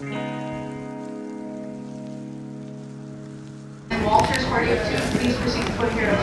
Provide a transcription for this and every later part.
And Walter's party of 2, please proceed to put here.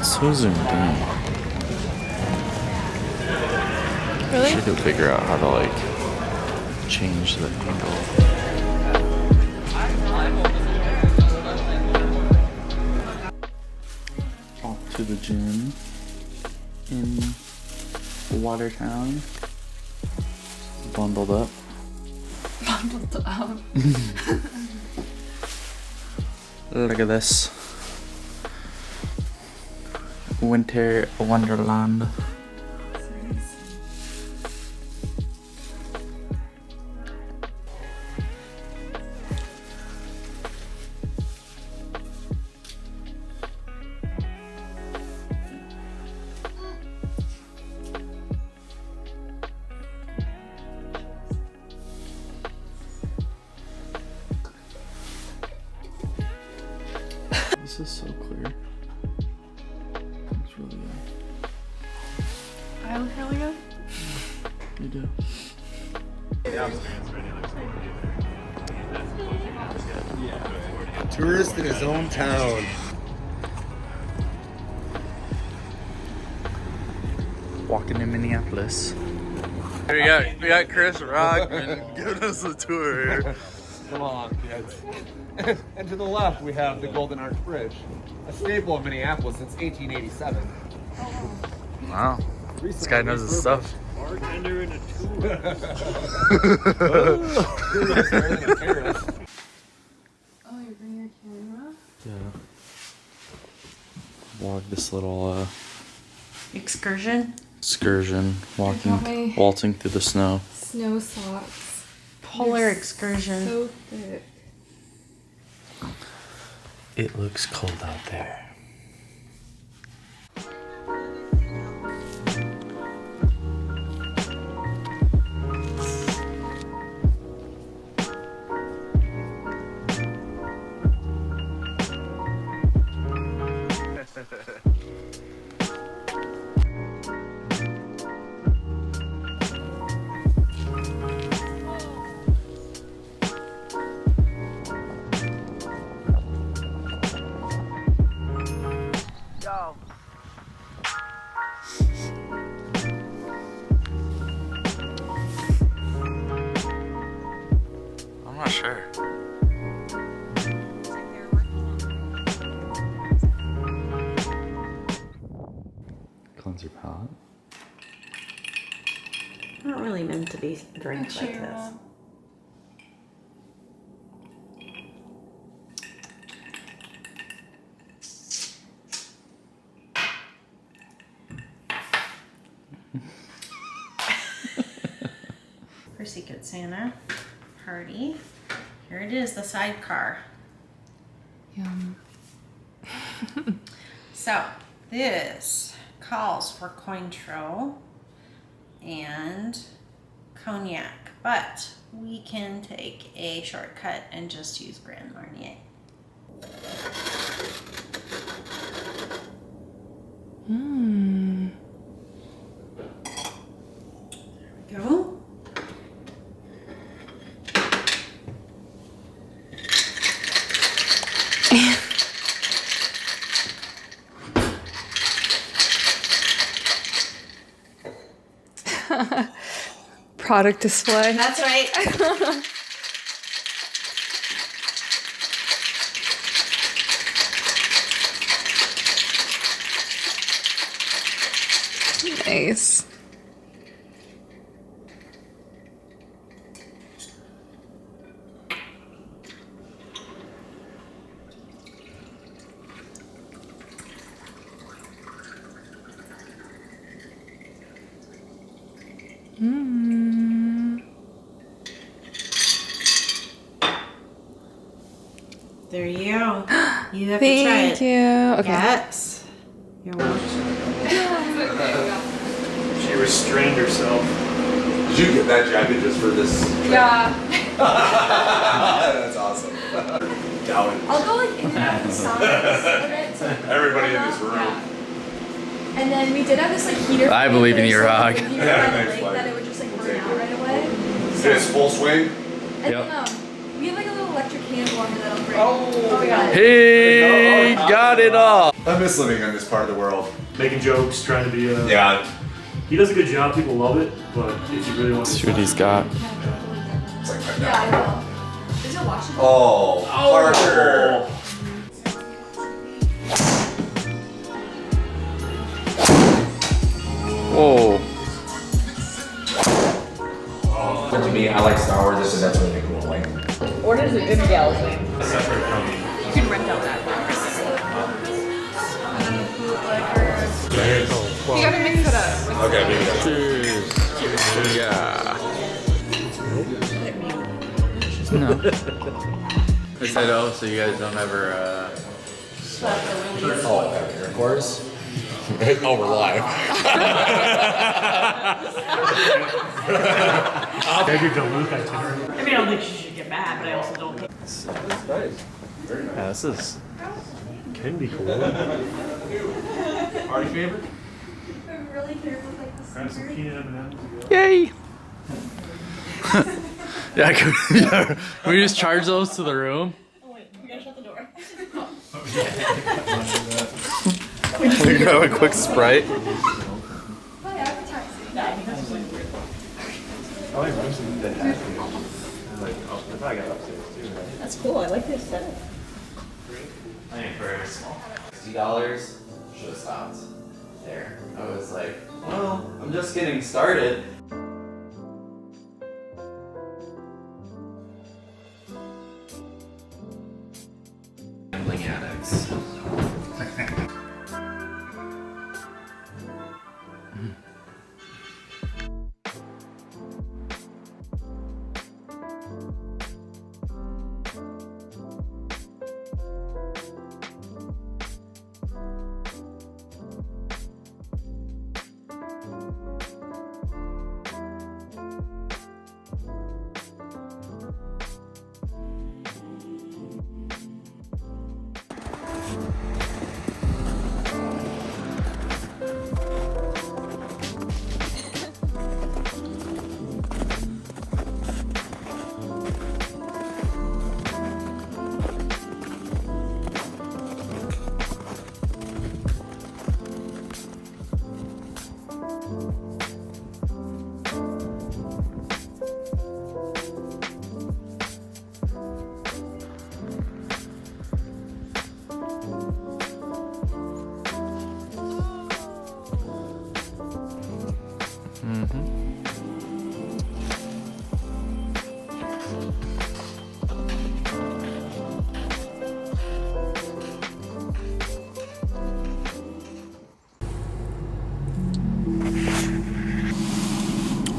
So zoomed in. Really? She could figure out how to like change the angle. Off to the gym in Watertown. Bundled up. Bundled up. Look at this. Winter Wonderland. This is so clear. It's really good. I look really good. You do. Tourist in his own town. Walking in Minneapolis. We got Chris Rockman giving us a tour here. Come on, kids. And to the left, we have the Golden Arch Bridge, a staple of Minneapolis since 1887. Wow. This guy knows his stuff. Bartender and a tour. Oh, you're bringing your camera? Yeah. Vlog this little Excursion? excursion, me. waltzing through the snow. Snow socks. Polar excursion. So thick. It looks cold out there. I'm not sure. Cleanser palette. Not really meant to be a drink Actually, like this. For Secret Santa party. Here it is, the sidecar. Yum. So this calls for Cointreau and cognac, but we can take a shortcut and just use Grand Marnier. Mmm. There we go. Product display. That's right. Nice. There you go. You have to try Thank it. you. Okay. Yes. You're welcome. She restrained herself. Did you get that jacket just for this? Yeah. That's awesome. Down. I'll go like in and out the sides of it. So Everybody in this room. Yeah. And then we did have this like heater. I believe in you, so Rock. if you Yeah, find the thanks, link, Mike. that it would just like burn out. It's full swing. And Yep. we have like a little electric hand warmer that'll bring. Oh, we got it. Hey, got it all. I miss living in this part of the world. Making jokes, trying to be a. Yeah. He does a good job. People love it, but if you really want to. See what he's got. It's like right Yeah, now. I will. Is it washable? Oh, Parker. Whoa. But to me, I like Star Wars just because that's really cool. Like, What is a good gal thing? Separate from. You can rent out that box. You gotta mix it up. Okay, maybe Cheers. Yeah. No. I said, oh, so you guys don't ever, oh, okay, of course. Oh, we're live. Maybe Duluth itinerary. I mean, I don't think she should get mad, but I also don't think. yeah, this is. Can be cool. Party favorite? I'm really careful with like the Grab some peanut M&Ms. Yay! yeah, can we just charge those to the room? Oh wait, we gotta shut the door. We grab a quick Sprite. By advertising. That's cool. I like this setup. I think very small. $60 should have stopped there. I was like, well, I'm just getting started. Gambling addicts.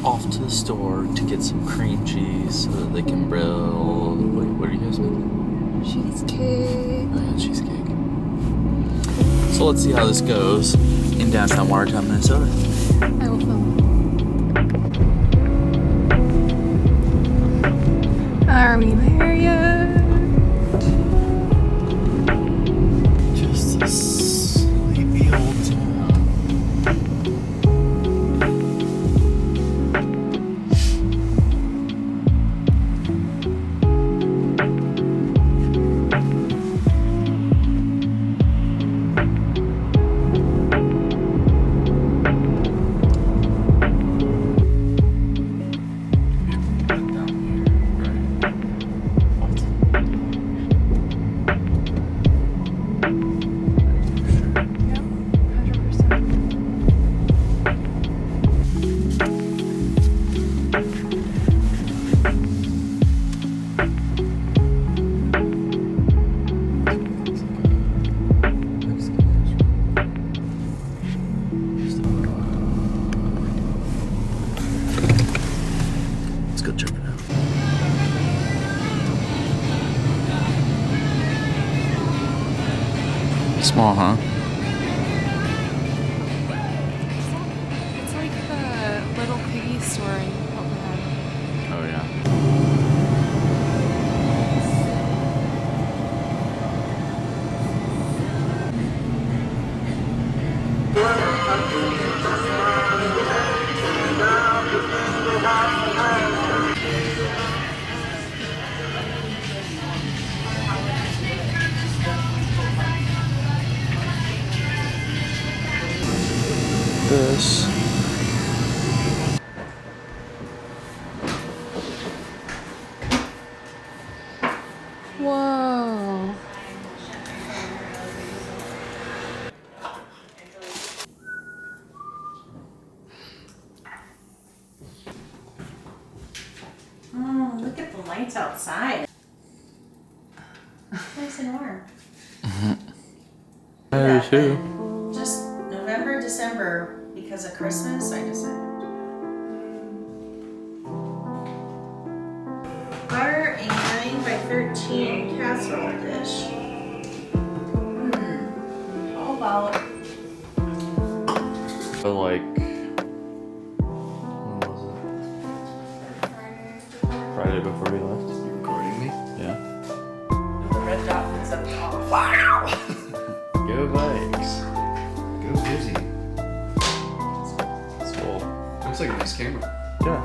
Off to the store to get some cream cheese so that they can grill. Wait, what are you guys making? Cheesecake. Oh, yeah, cheesecake. So let's see how this goes in downtown Watertown, Minnesota. I will film. Are we there yet? Just a sleepy old town. Let's go check it out. Small, huh? It's like the little piggy store in Portland. Oh, yeah. this. Whoa. Look at the lights outside. Nice and warm. I do too. Just November, December, because of Christmas, I decided. Butter a 9x13 casserole dish. How about But like, when was it? Friday before we left. You recording me? Yeah. The red dot means that it's off. Wow! Go Vikes. Go busy. Swole. Looks like a nice camera. Yeah.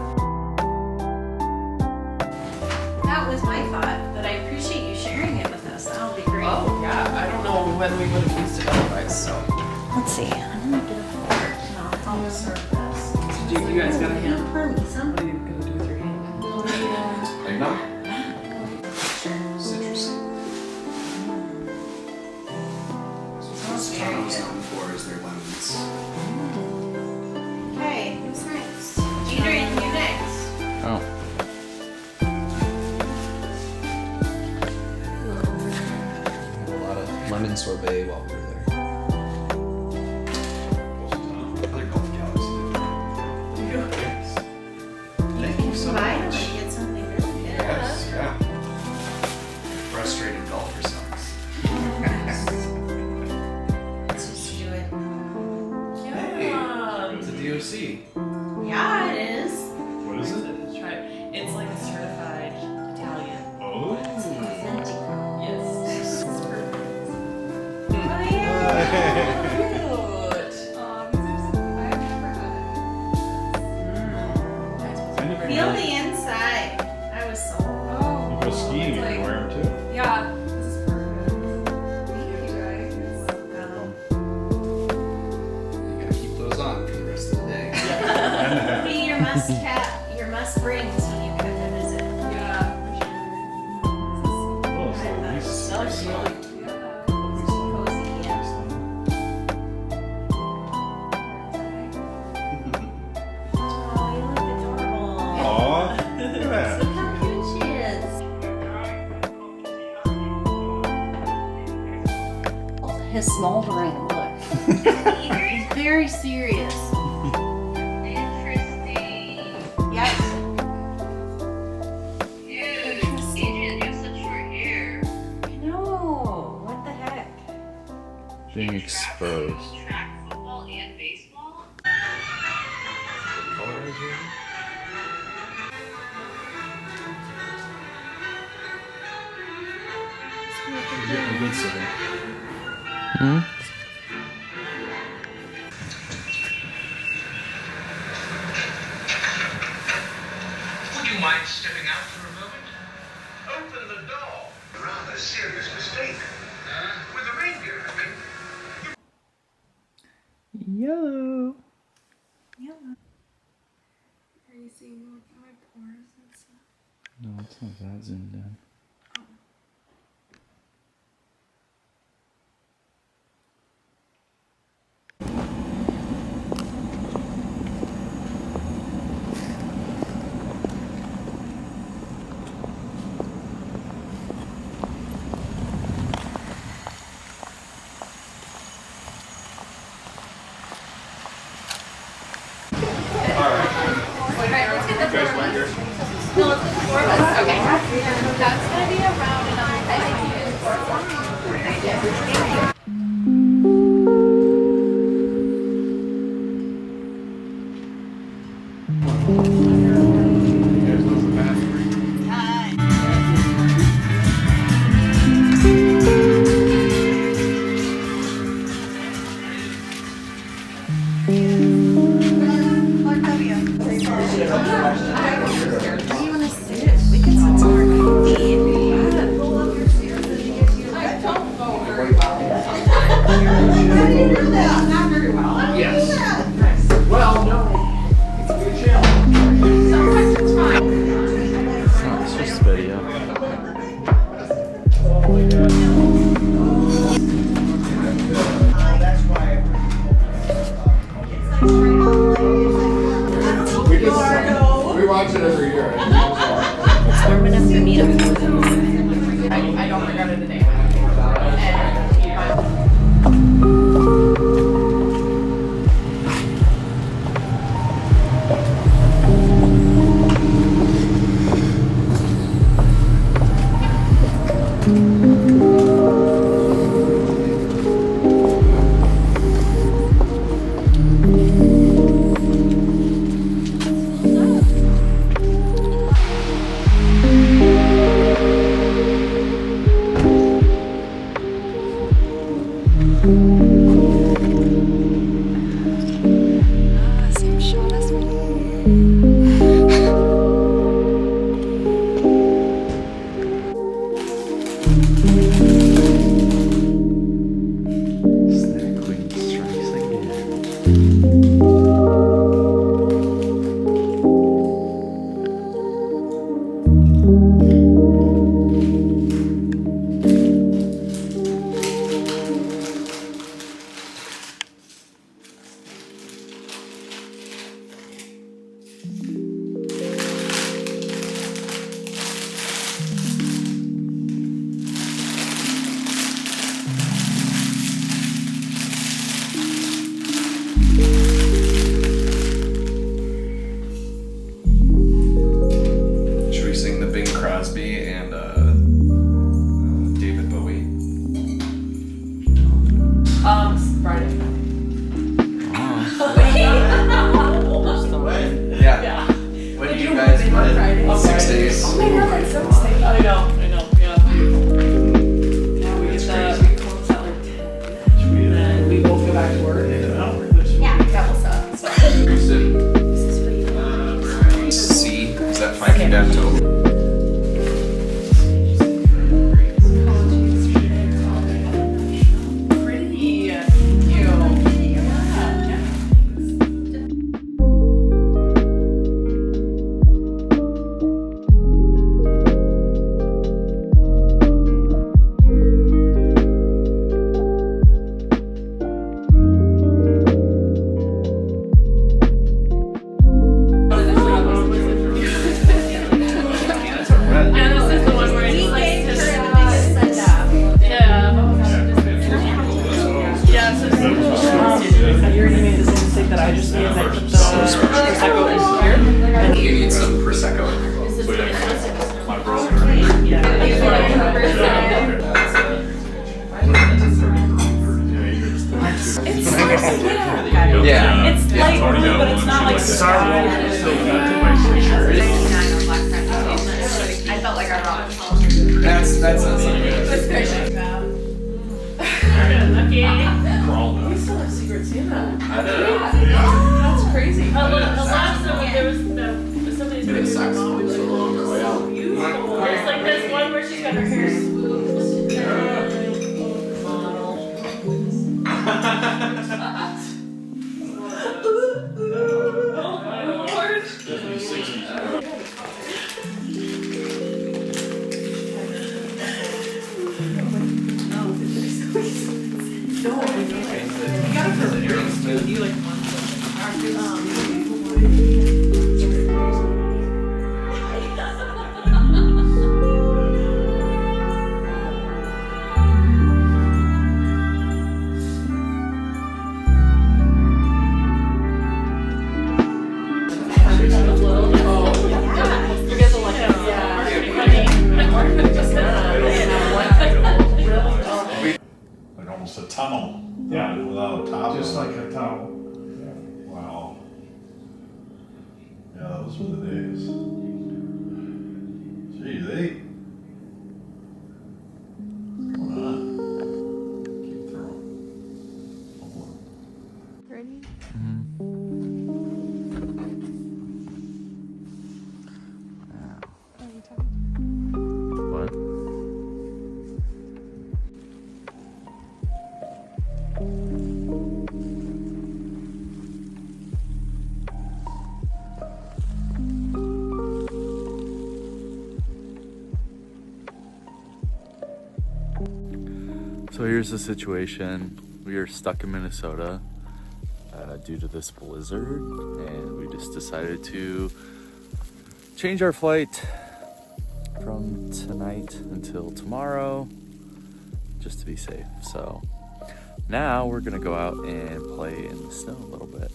that was my thought, but I appreciate you sharing it with us. That'll be great. Oh, yeah. I don't know when we would have used it otherwise, so. Let's see. I'm gonna get a fork and I'll help serve this. So you guys got a hand? Pour me some. What are you gonna do with your hand? Eggnog? Citrusy. Smells very Tahoe's good. known for is their lemons. Okay, who's next? Adrian, you next. Oh. A lot of lemon sorbet while we were there. Another golf galaxy. Thank you so Bye. I'm much. gonna get something really good. Yes, yeah. Frustrated golfer sucks. Let's just do it. Hey, it's a DOC. Yeah, it is. What is it? Let's try it. It's like a certified Italian. Oh. It's authentic. Yes. It's perfect. Oh yeah. Cute. I've never had Feel the inside. I was so. it. Oh. You go skiing It's and like- you wear them too. Yeah, this is perfect. Thank you guys. You gotta keep those on for the rest of the day. Be your must bring when you come to visit. Yeah, Oh, so at least That looks really for sure. Yeah. cozy. Yeah. Oh, you look adorable. Aw, look at that. Look how cute she is. His smoldering look. He's very serious. Interesting. Yep. Dude, Adrian, you have such short hair. I know. What the heck? Being exposed. Track, football, and baseball? Getting a good sitter. Hmm? Would you mind stepping out for a moment? Open the door. Rather serious mistake. With the reindeer, I mean. Yellow. Are you seeing my pores and stuff? No, it's not that zoomed in. Alright, let's get the four of us. No, let's get the four of us. Okay. That's gonna be around and I think you did Do you want to sit? We can sit somewhere comfy. Pull up your stairs and you get your I don't go very well. How do you do that? Not very well. Yes. Same shot as me. Snack Queen strikes again. Should we sing the Bing Crosby and David Bowie? Friday. Yeah. What do you guys want? 6 days. Oh my god, that's so exciting. I know, yeah. Yeah, we get that, we close at like 10. And then we both go back to work. Yeah, that will suck. C. Is that fine? Okay. Down to Pretty. Thank you. And this is the one where it's like yeah, so you already made the same mistake that I just made. I put the Prosecco in here. And you need some Prosecco. My bro. it's yeah. It's light blue, but it's not like sky. I felt like I rocked. That's not something good. We still have Secret Santa. That's crazy. The last one, there was somebody's It is saxophone solo on the way out. There's like this one where she's got her hair swooped. Oh my lord. Like almost a tunnel. Yeah. Without a top. Just like a tunnel. Wow. Yeah, those were the days. Gee, they. Come on. Keep throwing. Ready? What? So here's the situation. We are stuck in Minnesota due to this blizzard, and we just decided to change our flight from tonight until tomorrow just to be safe. So now we're gonna go out and play in the snow a little bit,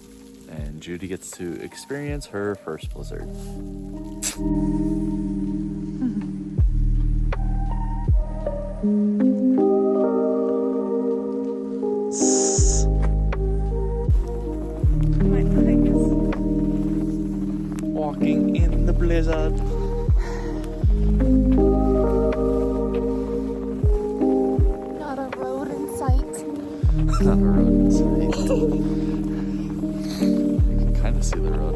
and Judy gets to experience her first blizzard. Walking in the blizzard. Not a road in sight. have a road in sight. You can kind of see the road.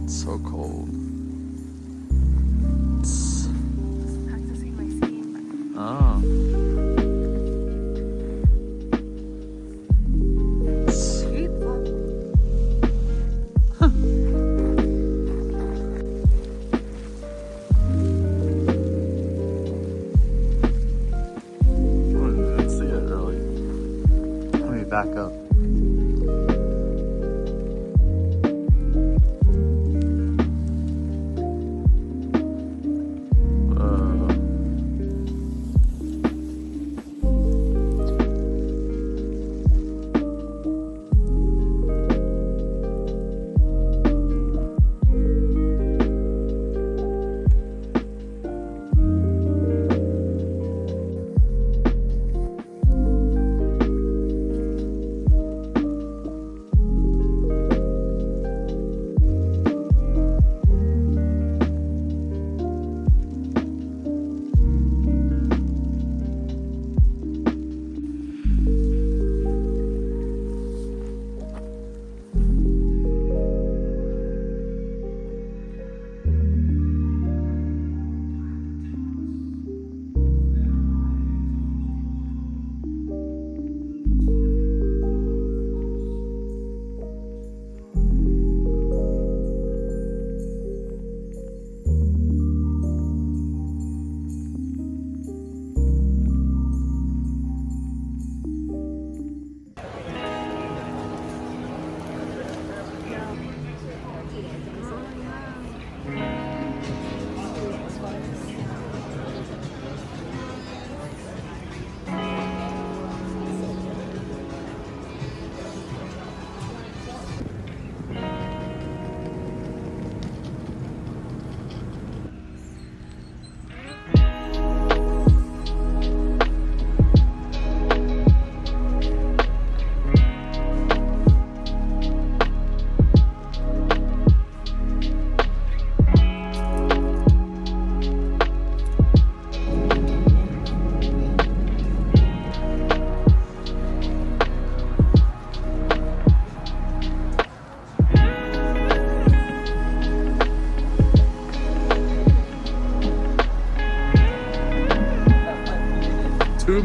So cold. Practicing my skiing. Oh. Sweet love. I didn't see it really. Let me back up.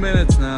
minutes now.